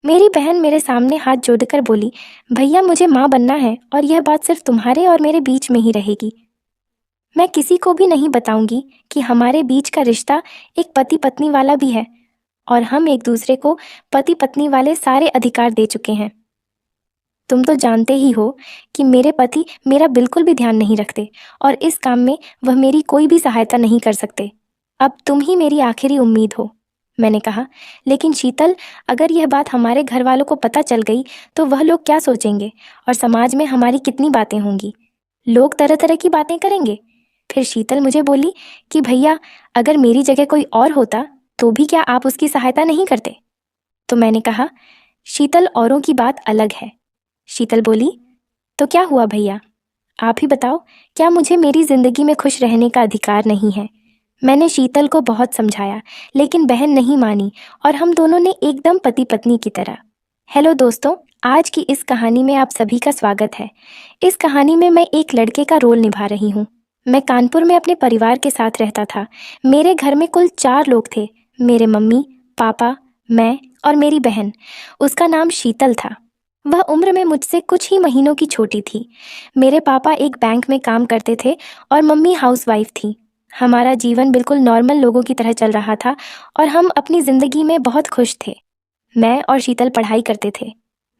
मेरी बहन मेरे सामने हाथ जोड़कर बोली, भैया मुझे माँ बनना है और यह बात सिर्फ तुम्हारे और मेरे बीच में ही रहेगी। मैं किसी को भी नहीं बताऊंगी कि हमारे बीच का रिश्ता एक पति पत्नी वाला भी है और हम एक दूसरे को पति पत्नी वाले सारे अधिकार दे चुके हैं। तुम तो जानते ही हो कि मेरे पति मेरा बिल्कुल भी ध्यान नहीं रखते और इस काम में वह मेरी कोई भी सहायता नहीं कर सकते। अब तुम ही मेरी आखिरी उम्मीद हो। मैंने कहा, लेकिन शीतल, अगर यह बात हमारे घर वालों को पता चल गई तो वह लोग क्या सोचेंगे और समाज में हमारी कितनी बातें होंगी। लोग तरह तरह की बातें करेंगे। फिर शीतल मुझे बोली कि भैया, अगर मेरी जगह कोई और होता तो भी क्या आप उसकी सहायता नहीं करते? तो मैंने कहा, शीतल, औरों की बात अलग है। शीतल बोली, तो क्या हुआ भैया, आप ही बताओ, क्या मुझे मेरी जिंदगी में खुश रहने का अधिकार नहीं है? मैंने शीतल को बहुत समझाया, लेकिन बहन नहीं मानी और हम दोनों ने एकदम पति पत्नी की तरह। हेलो दोस्तों, आज की इस कहानी में आप सभी का स्वागत है। इस कहानी में मैं एक लड़के का रोल निभा रही हूँ। मैं कानपुर में अपने परिवार के साथ रहता था। मेरे घर में कुल 4 लोग थे। मेरे मम्मी, पापा, मैं और मेरी बहन। उसका नाम शीतल था। वह उम्र में मुझसे कुछ ही महीनों की छोटी थी। मेरे पापा एक बैंक में काम करते थे और मम्मी हाउसवाइफ थी। हमारा जीवन बिल्कुल नॉर्मल लोगों की तरह चल रहा था और हम अपनी ज़िंदगी में बहुत खुश थे। मैं और शीतल पढ़ाई करते थे।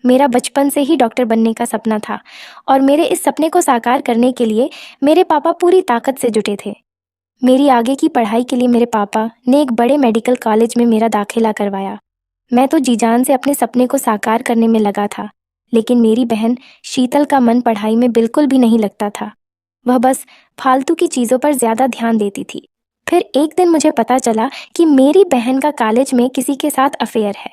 मेरा बचपन से ही डॉक्टर बनने का सपना था और मेरे इस सपने को साकार करने के लिए मेरे पापा पूरी ताकत से जुटे थे। मेरी आगे की पढ़ाई के लिए मेरे पापा ने एक बड़े मेडिकल कॉलेज में मेरा दाखिला करवाया। मैं तो जी जान से अपने सपने को साकार करने में लगा था, लेकिन मेरी बहन शीतल का मन पढ़ाई में बिल्कुल भी नहीं लगता था। वह बस फालतू की चीज़ों पर ज़्यादा ध्यान देती थी। फिर एक दिन मुझे पता चला कि मेरी बहन का कॉलेज में किसी के साथ अफेयर है।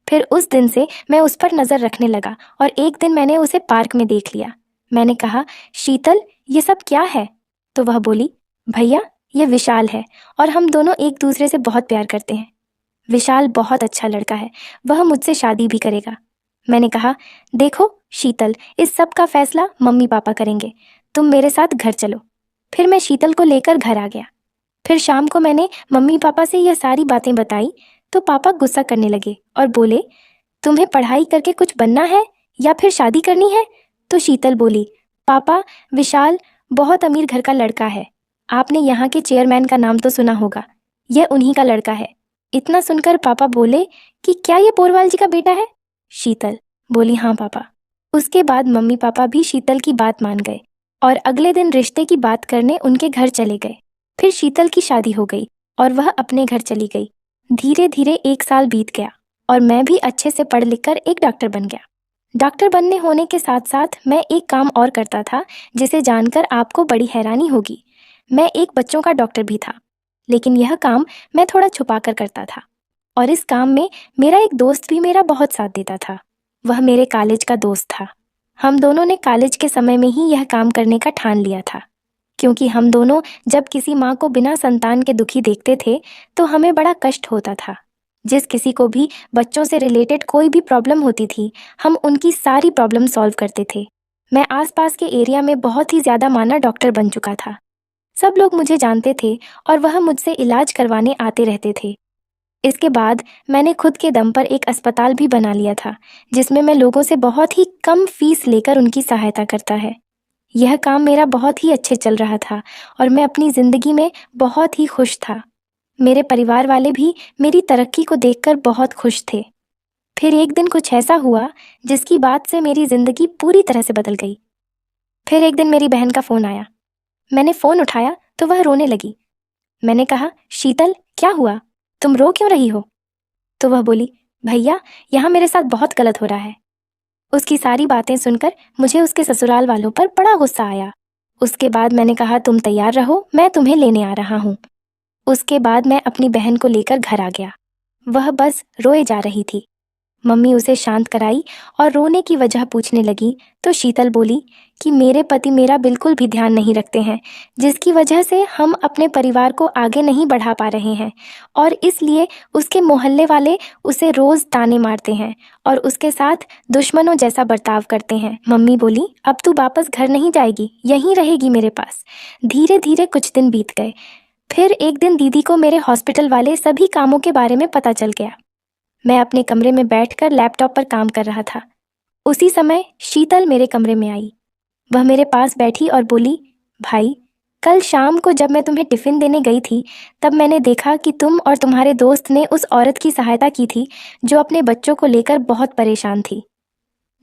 फिर उस दिन से मैं उस पर नज़र रखने लगा और एक दिन मैंने उसे पार्क में देख लिया। मैंने कहा, शीतल, ये सब क्या है? तो वह बोली, भैया, ये विशाल है और हम दोनों एक दूसरे से बहुत प्यार करते हैं। विशाल बहुत अच्छा लड़का है, वह मुझसे शादी भी करेगा। मैंने कहा, देखो शीतल, इस सब का फैसला मम्मी पापा करेंगे, तुम मेरे साथ घर चलो। फिर मैं शीतल को लेकर घर आ गया। फिर शाम को मैंने मम्मी पापा से यह सारी बातें बताई तो पापा गुस्सा करने लगे और बोले, तुम्हें पढ़ाई करके कुछ बनना है या फिर शादी करनी है? तो शीतल बोली, पापा, विशाल बहुत अमीर घर का लड़का है। आपने यहाँ के चेयरमैन का नाम तो सुना होगा, यह उन्हीं का लड़का है। इतना सुनकर पापा बोले कि क्या ये पोरवाल जी का बेटा है? शीतल बोली, हाँ पापा। उसके बाद मम्मी पापा भी शीतल की बात मान गए और अगले दिन रिश्ते की बात करने उनके घर चले गए। फिर शीतल की शादी हो गई और वह अपने घर चली गई। धीरे धीरे 1 साल बीत गया और मैं भी अच्छे से पढ़ लिख कर एक डॉक्टर बन गया। डॉक्टर बनने होने के साथ साथ मैं एक काम और करता था जिसे जानकर आपको बड़ी हैरानी होगी। मैं एक बच्चों का डॉक्टर भी था, लेकिन यह काम मैं थोड़ा छुपा कर करता था और इस काम में मेरा एक दोस्त भी मेरा बहुत साथ देता था। वह मेरे कॉलेज का दोस्त था। हम दोनों ने कॉलेज के समय में ही यह काम करने का ठान लिया था, क्योंकि हम दोनों जब किसी माँ को बिना संतान के दुखी देखते थे तो हमें बड़ा कष्ट होता था। जिस किसी को भी बच्चों से रिलेटेड कोई भी प्रॉब्लम होती थी, हम उनकी सारी प्रॉब्लम सॉल्व करते थे। मैं आसपास के एरिया में बहुत ही ज़्यादा माना डॉक्टर बन चुका था। सब लोग मुझे जानते थे और वह मुझसे इलाज करवाने आते रहते थे। इसके बाद मैंने खुद के दम पर एक अस्पताल भी बना लिया था, जिसमें मैं लोगों से बहुत ही कम फीस लेकर उनकी सहायता करता है। यह काम मेरा बहुत ही अच्छे चल रहा था और मैं अपनी ज़िंदगी में बहुत ही खुश था। मेरे परिवार वाले भी मेरी तरक्की को देखकर बहुत खुश थे। फिर एक दिन कुछ ऐसा हुआ जिसकी बात से मेरी ज़िंदगी पूरी तरह से बदल गई। फिर एक दिन मेरी बहन का फ़ोन आया। मैंने फ़ोन उठाया तो वह रोने लगी। मैंने कहा, शीतल, क्या हुआ? तुम रो क्यों रही हो? तो वह बोली, भैया, यहाँ मेरे साथ बहुत गलत हो रहा है। उसकी सारी बातें सुनकर मुझे उसके ससुराल वालों पर बड़ा गुस्सा आया। उसके बाद मैंने कहा, तुम तैयार रहो, मैं तुम्हें लेने आ रहा हूँ। उसके बाद मैं अपनी बहन को लेकर घर आ गया। वह बस रोए जा रही थी। मम्मी उसे शांत कराई और रोने की वजह पूछने लगी तो शीतल बोली कि मेरे पति मेरा बिल्कुल भी ध्यान नहीं रखते हैं, जिसकी वजह से हम अपने परिवार को आगे नहीं बढ़ा पा रहे हैं और इसलिए उसके मोहल्ले वाले उसे रोज़ ताने मारते हैं और उसके साथ दुश्मनों जैसा बर्ताव करते हैं। मम्मी बोली, अब तू वापस घर नहीं जाएगी, यहीं रहेगी मेरे पास। धीरे धीरे कुछ दिन बीत गए। फिर एक दिन दीदी को मेरे हॉस्पिटल वाले सभी कामों के बारे में पता चल गया। मैं अपने कमरे में बैठकर लैपटॉप पर काम कर रहा था। उसी समय शीतल मेरे कमरे में आई। वह मेरे पास बैठी और बोली, भाई, कल शाम को जब मैं तुम्हें टिफ़िन देने गई थी, तब मैंने देखा कि तुम और तुम्हारे दोस्त ने उस औरत की सहायता की थी जो अपने बच्चों को लेकर बहुत परेशान थी।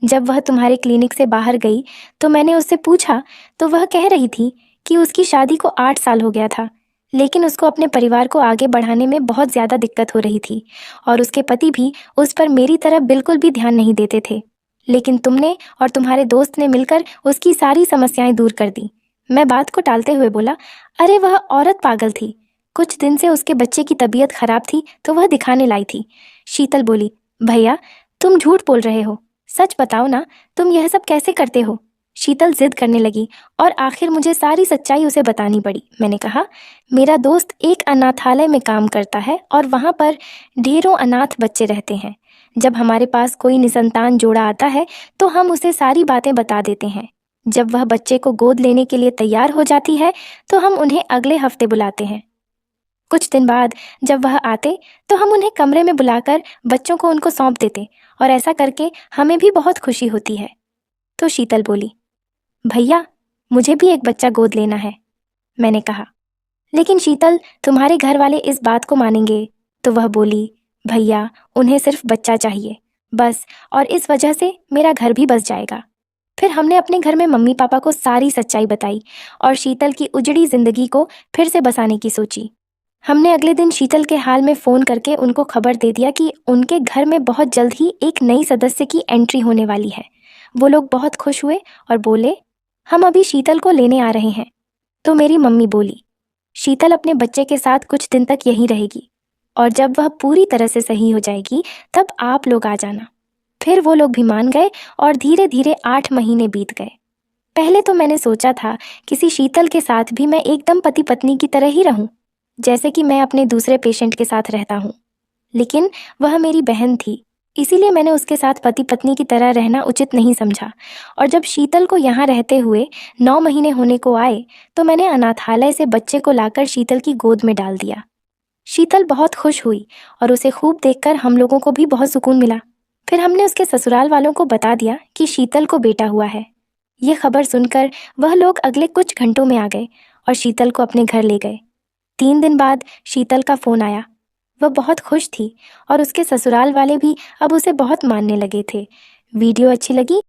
जब वह तुम्हारे क्लिनिक से बाहर गई तो मैंने उससे पूछा तो वह कह रही थी कि उसकी शादी को 8 साल हो गया था, लेकिन उसको अपने परिवार को आगे बढ़ाने में बहुत ज़्यादा दिक्कत हो रही थी और उसके पति भी उस पर मेरी तरह बिल्कुल भी ध्यान नहीं देते थे। लेकिन तुमने और तुम्हारे दोस्त ने मिलकर उसकी सारी समस्याएं दूर कर दी। मैं बात को टालते हुए बोला, अरे वह औरत पागल थी। कुछ दिन से उसके बच्चे की तबीयत खराब थी तो वह दिखाने लाई थी। शीतल बोली, भैया, तुम झूठ बोल रहे हो। सच बताओ ना, तुम यह सब कैसे करते हो? शीतल जिद करने लगी और आखिर मुझे सारी सच्चाई उसे बतानी पड़ी। मैंने कहा, मेरा दोस्त एक अनाथालय में काम करता है और वहाँ पर ढेरों अनाथ बच्चे रहते हैं। जब हमारे पास कोई निसंतान जोड़ा आता है तो हम उसे सारी बातें बता देते हैं। जब वह बच्चे को गोद लेने के लिए तैयार हो जाती है तो हम उन्हें अगले हफ्ते बुलाते हैं। कुछ दिन बाद जब वह आते तो हम उन्हें कमरे में बुलाकर बच्चों को उनको सौंप देते और ऐसा करके हमें भी बहुत खुशी होती है। तो शीतल बोली, भैया, मुझे भी एक बच्चा गोद लेना है। मैंने कहा, लेकिन शीतल, तुम्हारे घर वाले इस बात को मानेंगे? तो वह बोली, भैया, उन्हें सिर्फ बच्चा चाहिए बस, और इस वजह से मेरा घर भी बस जाएगा। फिर हमने अपने घर में मम्मी पापा को सारी सच्चाई बताई और शीतल की उजड़ी जिंदगी को फिर से बसाने की सोची। हमने अगले दिन शीतल के हाल में फ़ोन करके उनको खबर दे दिया कि उनके घर में बहुत जल्द ही एक नई सदस्य की एंट्री होने वाली है। वो लोग बहुत खुश हुए और बोले, हम अभी शीतल को लेने आ रहे हैं। तो मेरी मम्मी बोली, शीतल अपने बच्चे के साथ कुछ दिन तक यहीं रहेगी और जब वह पूरी तरह से सही हो जाएगी तब आप लोग आ जाना। फिर वो लोग भी मान गए और धीरे धीरे 8 महीने बीत गए। पहले तो मैंने सोचा था किसी शीतल के साथ भी मैं एकदम पति पत्नी की तरह ही रहूं, जैसे कि मैं अपने दूसरे पेशेंट के साथ रहता हूँ। लेकिन वह मेरी बहन थी, इसीलिए मैंने उसके साथ पति पत्नी की तरह रहना उचित नहीं समझा। और जब शीतल को यहाँ रहते हुए 9 महीने होने को आए तो मैंने अनाथालय से बच्चे को लाकर शीतल की गोद में डाल दिया। शीतल बहुत खुश हुई और उसे खूब देखकर हम लोगों को भी बहुत सुकून मिला। फिर हमने उसके ससुराल वालों को बता दिया कि शीतल को बेटा हुआ है। ये खबर सुनकर वह लोग अगले कुछ घंटों में आ गए और शीतल को अपने घर ले गए। 3 दिन बाद शीतल का फ़ोन आया। वह बहुत खुश थी और उसके ससुराल वाले भी अब उसे बहुत मानने लगे थे। वीडियो अच्छी लगी